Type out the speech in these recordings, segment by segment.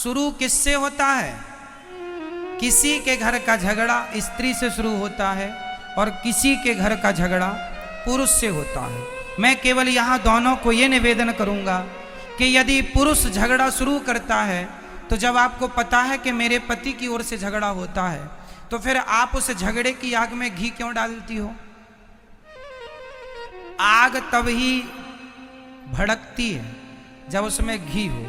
शुरू किससे होता है? किसी के घर का झगड़ा स्त्री से शुरू होता है और किसी के घर का झगड़ा पुरुष से होता है। मैं केवल यहाँ दोनों को ये निवेदन करूँगा कि यदि पुरुष झगड़ा शुरू करता है तो जब आपको पता है कि मेरे पति की ओर से झगड़ा होता है तो फिर आप उस झगड़े की आग में घी क्यों डालती हो? आग तब ही भड़कती है जब उसमें घी हो।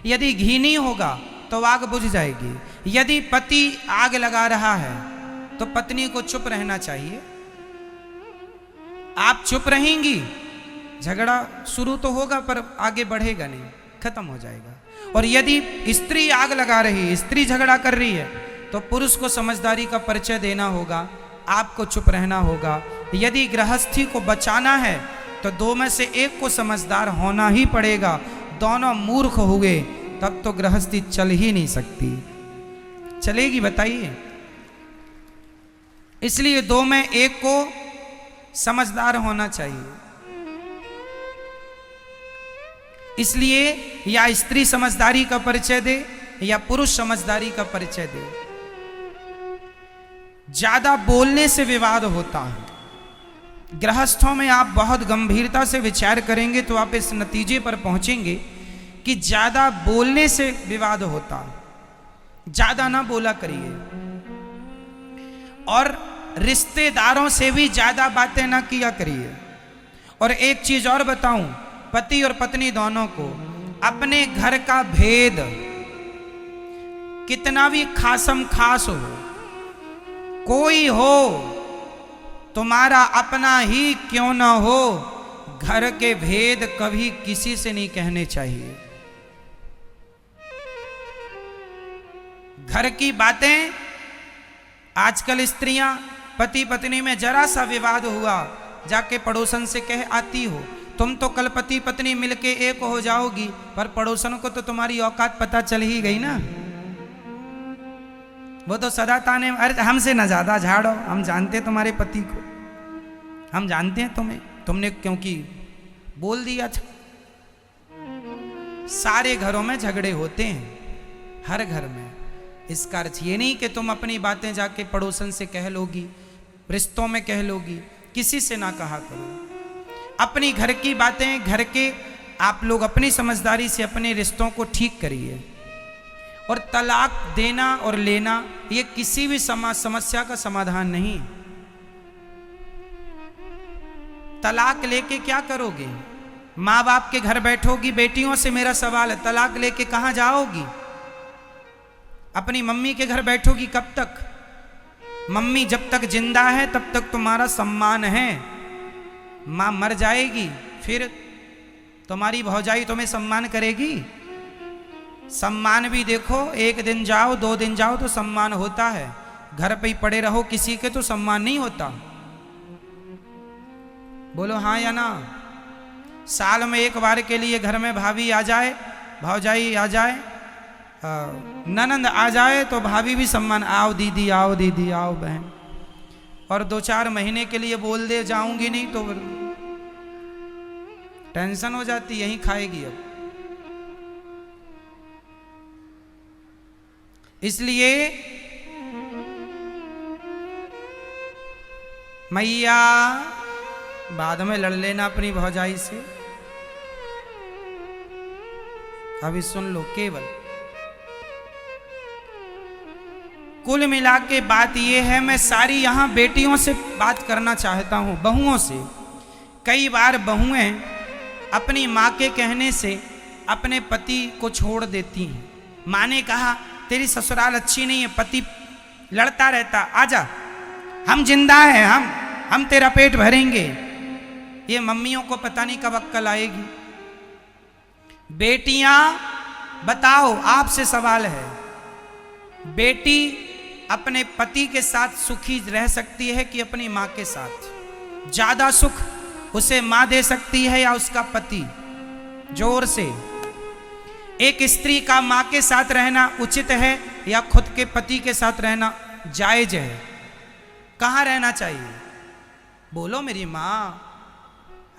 यदि घी नहीं होगा तो आग बुझ जाएगी। यदि पति आग लगा रहा है तो पत्नी को चुप रहना चाहिए। आप चुप रहेंगी, झगड़ा शुरू तो होगा पर आगे बढ़ेगा नहीं, खत्म हो जाएगा। और यदि स्त्री आग लगा रही है, स्त्री झगड़ा कर रही है, तो पुरुष को समझदारी का परिचय देना होगा, आपको चुप रहना होगा। यदि गृहस्थी को बचाना है तो दो में से एक को समझदार होना ही पड़ेगा। दोनों मूर्ख हुए तब तो गृहस्थी चल ही नहीं सकती। चलेगी बताइए? इसलिए दो में एक को समझदार होना चाहिए। इसलिए या स्त्री समझदारी का परिचय दे या पुरुष समझदारी का परिचय दे। ज्यादा बोलने से विवाद होता है। गृहस्थों में आप बहुत गंभीरता से विचार करेंगे तो आप इस नतीजे पर पहुंचेंगे कि ज्यादा बोलने से विवाद होता है। ज्यादा ना बोला करिए। और रिश्तेदारों से भी ज्यादा बातें ना किया करिए। और एक चीज और बताऊं, पति और पत्नी दोनों को अपने घर का भेद कितना भी खासम खास हो, कोई हो, तुम्हारा अपना ही क्यों ना हो, घर के भेद कभी किसी से नहीं कहने चाहिए। घर की बातें, आजकल स्त्रियां पति पत्नी में जरा सा विवाद हुआ जाके पड़ोसन से कह आती हो, तुम तो कल पति पत्नी मिलके एक हो जाओगी, पर पड़ोसन को तो तुम्हारी औकात पता चल ही गई ना। वो तो सदा ताने, अरे हमसे ना ज्यादा झाड़ो, हम जानते तुम्हारे पति को, हम जानते हैं तुम्हें, तुमने क्योंकि बोल दिया था। सारे घरों में झगड़े होते हैं, हर घर में। इसका अर्थ ये नहीं कि तुम अपनी बातें जाके पड़ोसन से कह लोगी, रिश्तों में कह लोगी, किसी से ना कहा करो। अपनी घर की बातें, घर के आप लोग अपनी समझदारी से अपने रिश्तों को ठीक करिए। और तलाक देना और लेना ये किसी भी समस्या का समाधान नहीं। तलाक लेके क्या करोगे? माँ बाप के घर बैठोगी? बेटियों से मेरा सवाल है, तलाक लेके कहाँ जाओगी? अपनी मम्मी के घर बैठोगी कब तक? मम्मी जब तक जिंदा है तब तक तुम्हारा सम्मान है। माँ मर जाएगी फिर तुम्हारी भौजाई तुम्हें सम्मान करेगी? सम्मान भी देखो, एक दिन जाओ, 2 दिन जाओ तो सम्मान होता है। घर पे ही पड़े रहो किसी के तो सम्मान नहीं होता। बोलो हाँ या ना? साल में एक बार के लिए घर में भाभी आ जाए, भौजाई आ जाए, ननंद आ जाए तो भाभी भी सम्मान, आओ दीदी, आओ दीदी, आओ बहन। और 2-4 महीने के लिए बोल दे जाऊंगी नहीं तो टेंशन हो जाती, यहीं खाएगी अब। इसलिए मैया बाद में लड़ लेना अपनी भौजाई से। अभी सुन लो, केवल कुल मिला के बात यह है, मैं सारी यहां बेटियों से बात करना चाहता हूं, बहुओं से। कई बार बहुएं अपनी माँ के कहने से अपने पति को छोड़ देती हैं। माँ ने कहा तेरी ससुराल अच्छी नहीं है, पति लड़ता रहता, आजा, हम जिंदा हैं, हम तेरा पेट भरेंगे। ये मम्मियों को पता नहीं कब अक्ल आएगी। बेटियां बताओ, आपसे सवाल है, बेटी अपने पति के साथ सुखी रह सकती है कि अपनी माँ के साथ? ज्यादा सुख उसे माँ दे सकती है या उसका पति? जोर से। एक स्त्री का माँ के साथ रहना उचित है या खुद के पति के साथ रहना जायज है? कहाँ रहना चाहिए? बोलो मेरी माँ।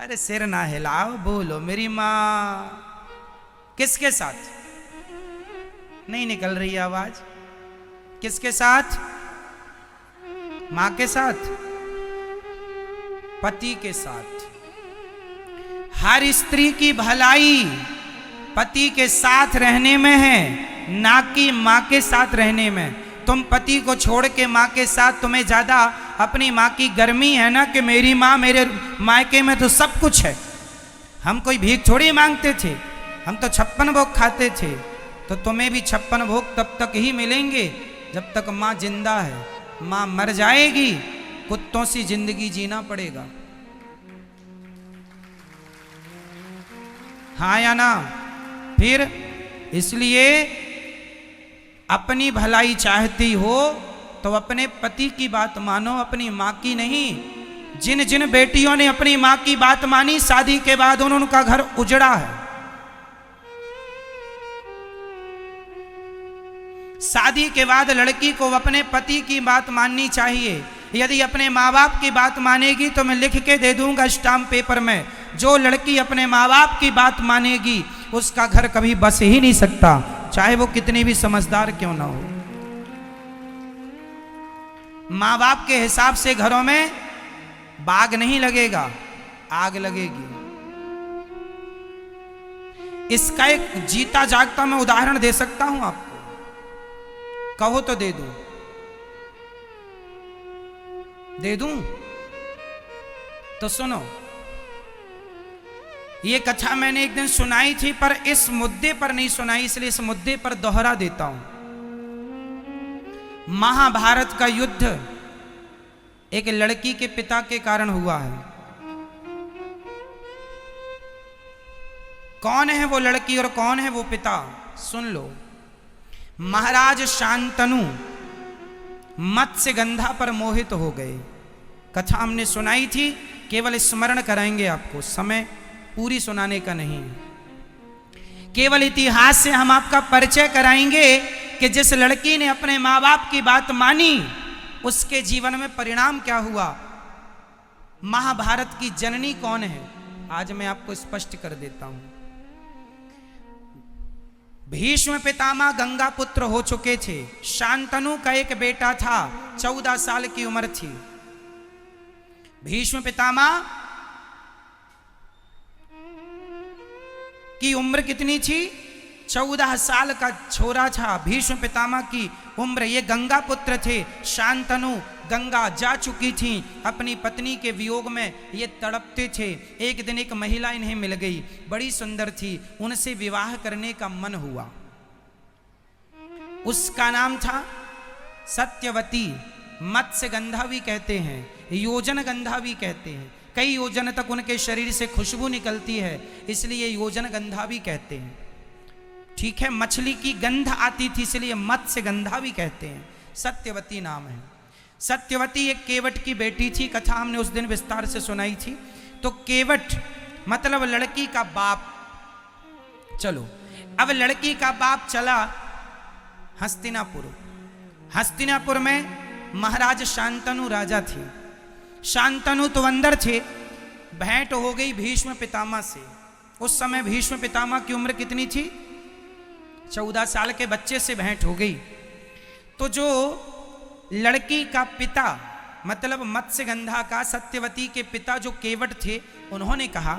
अरे सिर ना हिलाओ, बोलो मेरी माँ। किसके साथ? नहीं निकल रही आवाज। किसके साथ? मां के साथ, पति के साथ। हर स्त्री की भलाई पति के साथ रहने में है, ना कि मां के साथ रहने में। तुम पति को छोड़ के मां के साथ, तुम्हें ज्यादा अपनी मां की गर्मी है ना कि मेरी मां, मेरे मायके में तो सब कुछ है। हम कोई भीख थोड़ी मांगते थे, हम तो 56 भोग खाते थे। तो तुम्हें भी 56 भोग तब तक ही मिलेंगे जब तक मां जिंदा है। मां मर जाएगी, कुत्तों सी जिंदगी जीना पड़ेगा। हाँ या ना? फिर इसलिए अपनी भलाई चाहती हो तो अपने पति की बात मानो, अपनी मां की नहीं। जिन जिन बेटियों ने अपनी मां की बात मानी, शादी के बाद उनका घर उजड़ा है। शादी के बाद लड़की को अपने पति की बात माननी चाहिए। यदि अपने माँ बाप की बात मानेगी तो मैं लिख के दे दूंगा स्टाम्प पेपर में, जो लड़की अपने माँ बाप की बात मानेगी उसका घर कभी बस ही नहीं सकता, चाहे वो कितनी भी समझदार क्यों ना हो। माँ बाप के हिसाब से घरों में बाग नहीं लगेगा, आग लगेगी। इसका एक जीता जागता मैं उदाहरण दे सकता हूं आपको, कहो तो दे दूं? दे दूं? तो सुनो, ये कथा मैंने एक दिन सुनाई थी, पर इस मुद्दे पर नहीं सुनाई, इसलिए इस मुद्दे पर दोहरा देता हूं। महाभारत का युद्ध एक लड़की के पिता के कारण हुआ है। कौन है वो लड़की और कौन है वो पिता? सुन लो। महाराज शांतनु मत्स्यगंधा पर मोहित हो गए। कथा हमने सुनाई थी, केवल स्मरण कराएंगे आपको, समय पूरी सुनाने का नहीं। केवल इतिहास से हम आपका परिचय कराएंगे कि जिस लड़की ने अपने माँ बाप की बात मानी उसके जीवन में परिणाम क्या हुआ। महाभारत की जननी कौन है आज मैं आपको स्पष्ट कर देता हूं। भीष्म पितामह गंगा पुत्र हो चुके थे। शांतनु का एक बेटा था, 14 साल की उम्र थी। भीष्म पितामह की उम्र कितनी थी? 14 साल का छोरा था भीष्म पितामह की उम्र। ये गंगा पुत्र थे। शांतनु गंगा जा चुकी थी, अपनी पत्नी के वियोग में ये तड़पते थे। एक दिन एक महिला इन्हें मिल गई, बड़ी सुंदर थी, उनसे विवाह करने का मन हुआ। उसका नाम था सत्यवती। मत्स्यगंधा भी कहते हैं, योजन गंधा भी कहते हैं। कई योजन तक उनके शरीर से खुशबू निकलती है, इसलिए योजन गंधा भी कहते हैं। ठीक है, मछली की गंध आती थी इसलिए मत्स्यगंधा भी कहते हैं। सत्यवती नाम है। सत्यवती एक केवट की बेटी थी। कथा हमने उस दिन विस्तार से सुनाई थी। तो केवट मतलब लड़की का बाप। चलो, अब लड़की का बाप चला हस्तिनापुर। हस्तिनापुर में महाराज शांतनु राजा थे। शांतनु तो अंदर थे। भेंट हो गई भीष्म पितामह से। उस समय भीष्म पितामह की उम्र कितनी थी? 14 साल के बच्चे से भेंट हो गई। तो जो लड़की का पिता मतलब मत्स्यगंधा का, सत्यवती के पिता जो केवट थे, उन्होंने कहा,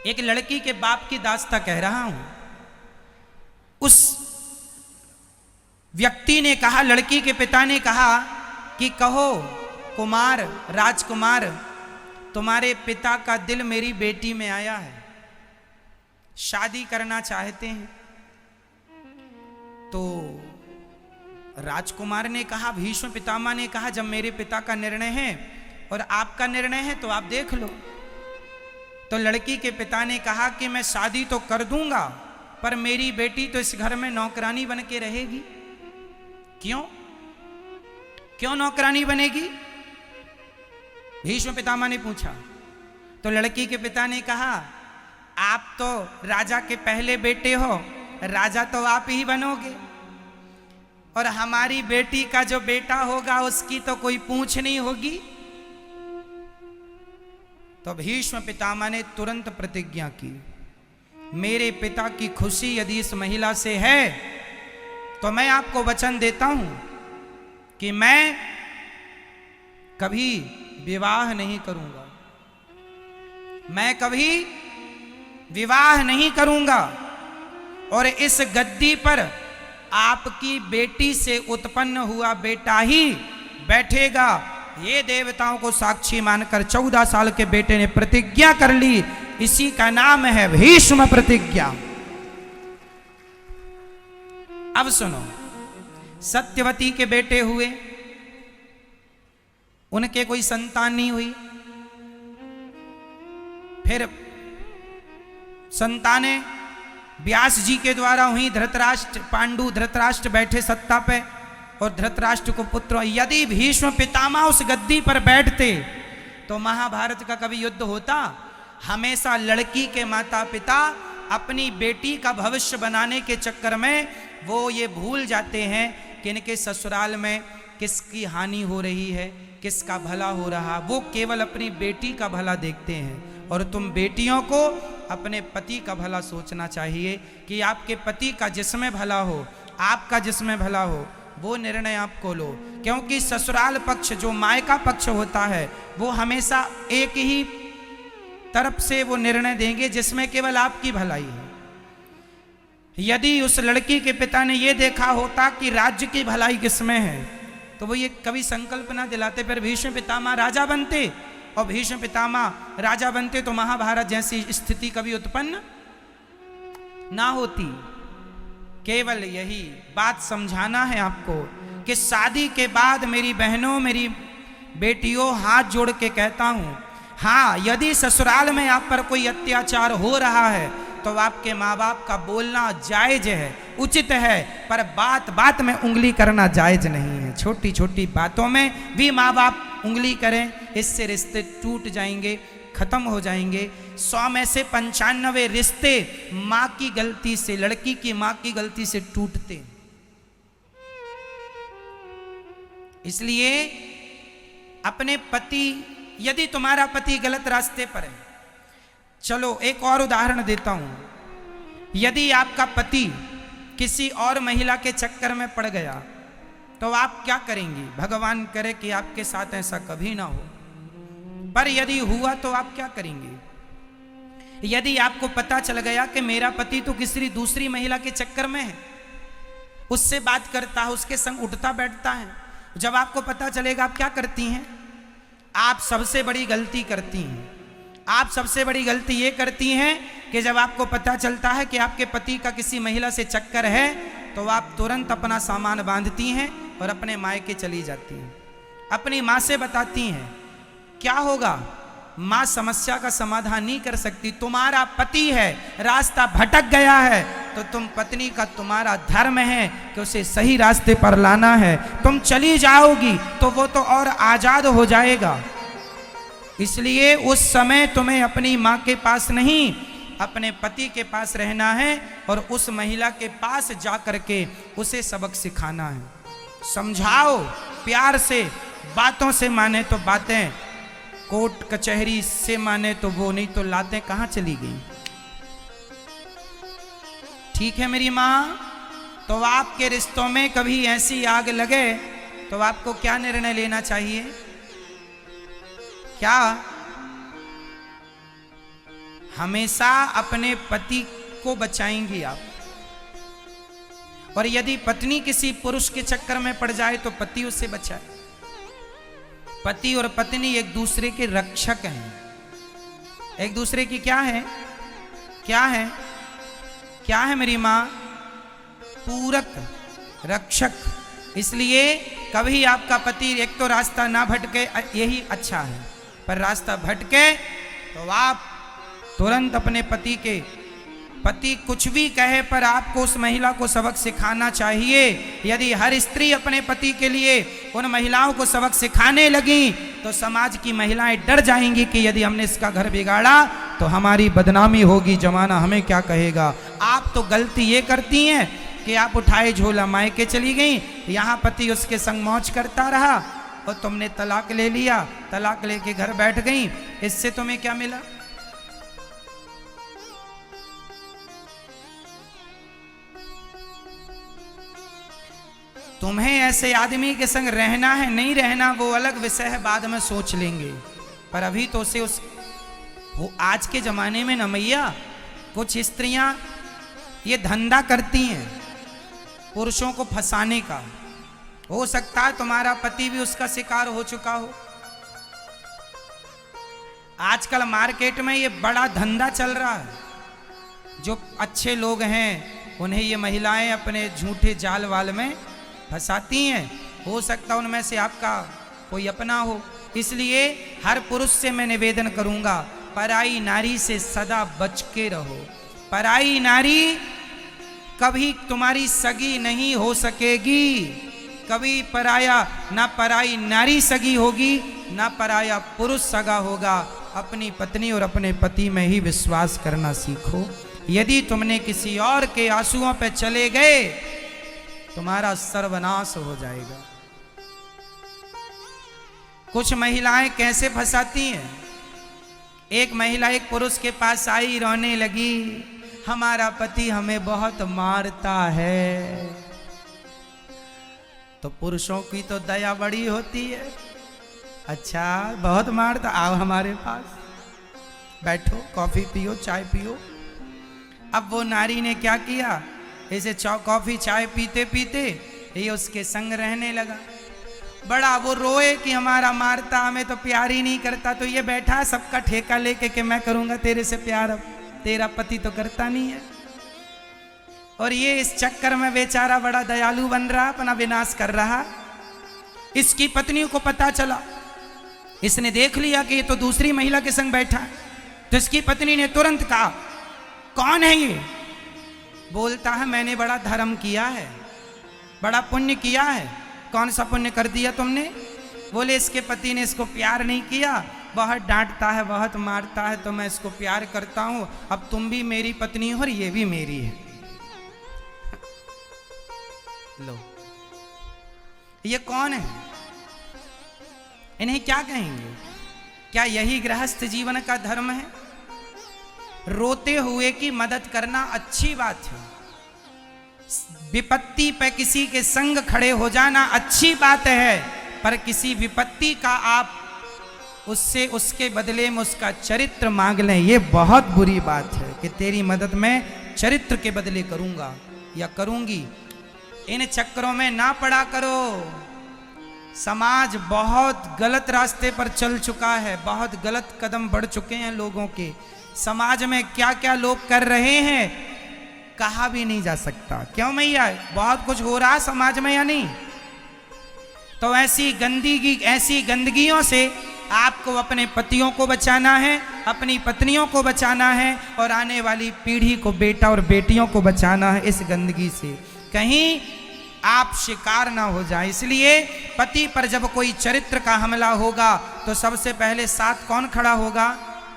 एक लड़की के बाप की दास्ता कह रहा हूं। उस व्यक्ति ने कहा, लड़की के पिता ने कहा कि कहो कुमार, राजकुमार, तुम्हारे पिता का दिल मेरी बेटी में आया है, शादी करना चाहते हैं। तो राजकुमार ने कहा, भीष्म पितामह ने कहा, जब मेरे पिता का निर्णय है और आपका निर्णय है तो आप देख लो। तो लड़की के पिता ने कहा कि मैं शादी तो कर दूंगा, पर मेरी बेटी तो इस घर में नौकरानी बन के रहेगी। क्यों? क्यों नौकरानी बनेगी? भीष्म पितामह ने पूछा। तो लड़की के पिता ने कहा, आप तो राजा के पहले बेटे हो, राजा तो आप ही बनोगे, और हमारी बेटी का जो बेटा होगा उसकी तो कोई पूछ नहीं होगी। तो भीष्म पितामह ने तुरंत प्रतिज्ञा की, मेरे पिता की खुशी यदि इस महिला से है तो मैं आपको वचन देता हूं कि मैं कभी विवाह नहीं करूंगा, मैं कभी विवाह नहीं करूंगा, और इस गद्दी पर आपकी बेटी से उत्पन्न हुआ बेटा ही बैठेगा। ये देवताओं को साक्षी मानकर 14 साल के बेटे ने प्रतिज्ञा कर ली। इसी का नाम है भीष्म प्रतिज्ञा। अब सुनो, सत्यवती के बेटे हुए, उनके कोई संतान नहीं हुई। फिर संतानें व्यास जी के द्वारा हुई। धृतराष्ट्र, पांडु धृतराष्ट्र बैठे सत्ता पे और धृतराष्ट्र को पुत्र। यदि भीष्म पितामह उस गद्दी पर बैठते तो महाभारत का कभी युद्ध होता? हमेशा लड़की के माता पिता अपनी बेटी का भविष्य बनाने के चक्कर में वो ये भूल जाते हैं कि इनके ससुराल में किसकी हानि हो रही है, किसका भला हो रहा। वो केवल अपनी बेटी का भला देखते हैं। और तुम बेटियों को अपने पति का भला सोचना चाहिए कि आपके पति का जिसमें भला हो, आपका जिसमें भला हो, वो निर्णय आपको लो। क्योंकि ससुराल पक्ष, जो मायका पक्ष होता है, वो हमेशा एक ही तरफ से वो निर्णय देंगे जिसमें केवल आपकी भलाई है। यदि उस लड़की के पिता ने ये देखा होता कि राज्य की भलाई किसमें है, तो वो ये कभी संकल्प ना दिलाते, फिर भीष्म पितामह राजा बनते। और भीष्म पितामह राजा बनते तो महाभारत जैसी स्थिति कभी उत्पन्न ना होती। केवल यही बात समझाना है आपको कि शादी के बाद मेरी बहनों, मेरी बेटियों, हाथ जोड़ के कहता हूं, हाँ, यदि ससुराल में आप पर कोई अत्याचार हो रहा है तो आपके माँ बाप का बोलना जायज है, उचित है, पर बात बात में उंगली करना जायज नहीं है। छोटी छोटी बातों में भी माँ बाप उंगली करें, इससे रिश्ते टूट जाएंगे, खत्म हो जाएंगे। 100 में से 95 रिश्ते माँ की गलती से, लड़की की माँ की गलती से टूटते। इसलिए अपने पति, यदि तुम्हारा पति गलत रास्ते पर है, चलो एक और उदाहरण देता हूं। यदि आपका पति किसी और महिला के चक्कर में पड़ गया तो आप क्या करेंगी? भगवान करे कि आपके साथ ऐसा कभी ना हो, पर यदि हुआ तो आप क्या करेंगे? यदि आपको पता चल गया कि मेरा पति तो किसी दूसरी महिला के चक्कर में है, उससे बात करता है, उसके संग उठता बैठता है, जब आपको पता चलेगा आप क्या करती हैं? आप सबसे बड़ी गलती करती हैं। आप सबसे बड़ी गलती ये करती हैं कि जब आपको पता चलता है कि आपके पति का किसी महिला से चक्कर है तो आप तुरंत अपना सामान बांधती हैं और अपने मायके चली जाती हैं। अपनी माँ से बताती हैं। क्या होगा? माँ समस्या का समाधान नहीं कर सकती। तुम्हारा पति है, रास्ता भटक गया है, तो तुम पत्नी का, तुम्हारा धर्म है कि उसे सही रास्ते पर लाना है। तुम चली जाओगी तो वो तो और आजाद हो जाएगा। इसलिए उस समय तुम्हें अपनी माँ के पास नहीं, अपने पति के पास रहना है और उस महिला के पास जा करके उसे सबक सिखाना है। समझाओ प्यार से, बातों से माने तो बातें, कोर्ट कचहरी से माने तो वो, नहीं तो लातें कहाँ चली गई। ठीक है मेरी माँ? तो आपके रिश्तों में कभी ऐसी आग लगे तो आपको क्या निर्णय लेना चाहिए? क्या? हमेशा अपने पति को बचाएंगी आप। और यदि पत्नी किसी पुरुष के चक्कर में पड़ जाए तो पति उससे बचाए। पति और पत्नी एक दूसरे के रक्षक हैं। एक दूसरे की क्या है? क्या है? क्या है मेरी माँ? पूरक, रक्षक। इसलिए कभी आपका पति एक तो रास्ता ना भटके, यही अच्छा है, पर रास्ता भटके तो आप तुरंत अपने पति कुछ भी कहे पर आपको उस महिला को सबक सिखाना चाहिए। यदि हर स्त्री अपने पति के लिए उन महिलाओं को सबक सिखाने लगी तो समाज की महिलाएं डर जाएंगी कि यदि हमने इसका घर बिगाड़ा तो हमारी बदनामी होगी, जमाना हमें क्या कहेगा। आप तो गलती ये करती हैं कि आप उठाए झोला मायके चली गई, यहाँ पति उसके संग मौज करता रहा और तुमने तलाक ले लिया, तलाक लेके घर बैठ गई। इससे तुम्हें क्या मिला? तुम्हें ऐसे आदमी के संग रहना है नहीं रहना वो अलग विषय है, बाद में सोच लेंगे। पर अभी तो उसे वो आज के जमाने में न मैया कुछ स्त्रियां ये धंधा करती हैं पुरुषों को फंसाने का। हो सकता है तुम्हारा पति भी उसका शिकार हो चुका हो। आजकल मार्केट में ये बड़ा धंधा चल रहा है। जो अच्छे लोग हैं उन्हें ये महिलाएं अपने झूठे जाल वाल में फंसाती हैं। हो सकता है उनमें से आपका कोई अपना हो। इसलिए हर पुरुष से मैं निवेदन करूंगा, पराई नारी से सदा बच के रहो। पराई नारी कभी तुम्हारी सगी नहीं हो सकेगी। कभी पराया ना पराई नारी सगी होगी ना पराया पुरुष सगा होगा। अपनी पत्नी और अपने पति में ही विश्वास करना सीखो। यदि तुमने किसी और के आंसुओं पे चले गए तुम्हारा सर्वनाश हो जाएगा। कुछ महिलाएं कैसे फंसाती हैं। एक महिला एक पुरुष के पास आई, रोने लगी, हमारा पति हमें बहुत मारता है। तो पुरुषों की तो दया बड़ी होती है। अच्छा बहुत मारता, आओ हमारे पास बैठो, कॉफी पियो, चाय पियो। अब वो नारी ने क्या किया, ऐसे कॉफी चाय पीते पीते ये उसके संग रहने लगा। बड़ा वो रोए कि हमारा मारता, हमें तो प्यार ही नहीं करता। तो ये बैठा सबका ठेका लेके कि मैं करूंगा तेरे से प्यार, अब तेरा पति तो करता नहीं है। और ये इस चक्कर में बेचारा बड़ा दयालु बन रहा, अपना विनाश कर रहा। इसकी पत्नी को पता चला, इसने देख लिया कि ये तो दूसरी महिला के संग बैठा है। तो इसकी पत्नी ने तुरंत कहा, कौन है ये? बोलता है मैंने बड़ा धर्म किया है, बड़ा पुण्य किया है। कौन सा पुण्य कर दिया तुमने? बोले इसके पति ने इसको प्यार नहीं किया, बहुत डांटता है, बहुत मारता है, तो मैं इसको प्यार करता हूं। अब तुम भी मेरी पत्नी हो और ये भी मेरी है। लो ये कौन है? इन्हें क्या कहेंगे? क्या यही गृहस्थ जीवन का धर्म है? रोते हुए की मदद करना अच्छी बात है। विपत्ति पे किसी के संग खड़े हो जाना अच्छी बात है, पर किसी विपत्ति का आप उससे उसके बदले में उसका चरित्र मांग लें, ये बहुत बुरी बात है कि तेरी मदद मैं चरित्र के बदले करूंगा या करूंगी। इन चक्करों में ना पड़ा करो। समाज बहुत गलत रास्ते पर चल चुका है, बहुत गलत कदम बढ़ चुके हैं लोगों के। समाज में क्या क्या लोग कर रहे हैं कहा भी नहीं जा सकता। क्यों मैया, बहुत कुछ हो रहा समाज में या नहीं? तो ऐसी गंदगियों से आपको अपने पतियों को बचाना है, अपनी पत्नियों को बचाना है और आने वाली पीढ़ी को, बेटा और बेटियों को बचाना है इस गंदगी से। कहीं आप शिकार ना हो जाए। इसलिए पति पर जब कोई चरित्र का हमला होगा तो सबसे पहले साथ कौन खड़ा होगा?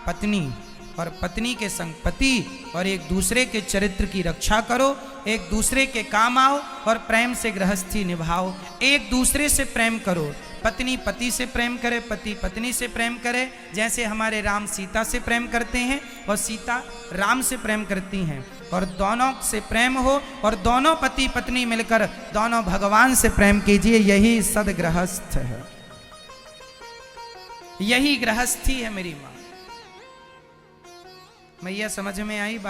पत्नी। और पत्नी के संग पति, और एक दूसरे के चरित्र की रक्षा करो, एक दूसरे के काम आओ और प्रेम से गृहस्थी निभाओ। एक दूसरे से प्रेम करो। पत्नी पति से प्रेम करे, पति पत्नी से प्रेम करे। जैसे हमारे राम सीता से प्रेम करते हैं और सीता राम से प्रेम करती हैं, और दोनों से प्रेम हो और दोनों पति पत्नी मिलकर दोनों भगवान से प्रेम कीजिए। यही सदगृहस्थ है, यही गृहस्थी है मेरी माँ। मैया समझ में आई बात?